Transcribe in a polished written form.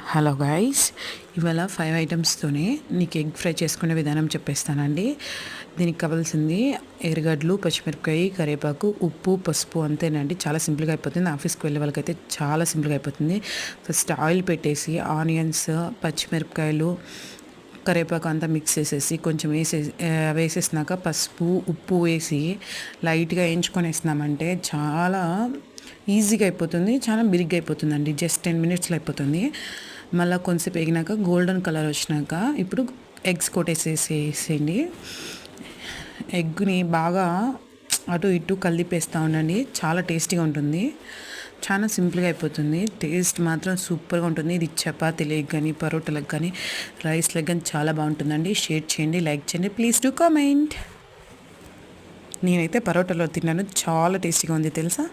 Hello guys, ఇవాళ 5 ఐటమ్స్తోనే నీకు egg fry చేసుకునే విధానం చెప్పేస్తానండి. దీనికి కావాల్సింది ఎర్రగడ్డలు, పచ్చిమిరపకాయ, కరివేపాకు, ఉప్పు, పసుపు అంతేనండి. చాలా సింపుల్గా అయిపోతుంది. ఆఫీస్కి వెళ్ళే వాళ్ళకైతే చాలా సింపుల్గా అయిపోతుంది. ఫస్ట్ ఆయిల్ పెట్టేసి ఆనియన్స్, పచ్చిమిరపకాయలు, కరివేపాకు అంతా మిక్స్ చేసేసి కొంచెం వేసేసినాక పసుపు, ఉప్పు వేసి లైట్గా వేయించుకొని వేసినామంటే చాలా ఈజీగా అయిపోతుంది, చాలా బిరిగ్గా అయిపోతుందండి. జస్ట్ 10 మినిట్స్లో అయిపోతుంది. మళ్ళీ కొంచెంసేపు వేగినాక గోల్డెన్ కలర్ వచ్చినాక ఇప్పుడు ఎగ్స్ కొట్టేసేసేయండి. ఎగ్ని బాగా అటు ఇటు కలిపేస్తూ ఉండండి. చాలా టేస్టీగా ఉంటుంది, చాలా సింపుల్గా అయిపోతుంది. టేస్ట్ మాత్రం సూపర్గా ఉంటుంది. ఇది చపాతీ లెగ్ కానీ, పరోటాలకు కానీ, రైస్ లెగ్ కానీ చాలా బాగుంటుందండి. షేర్ చేయండి, లైక్ చేయండి, ప్లీజ్ డు కామెంట్. నేనైతే పరోటాలో తిన్నాను, చాలా టేస్టీగా ఉంది తెలుసా.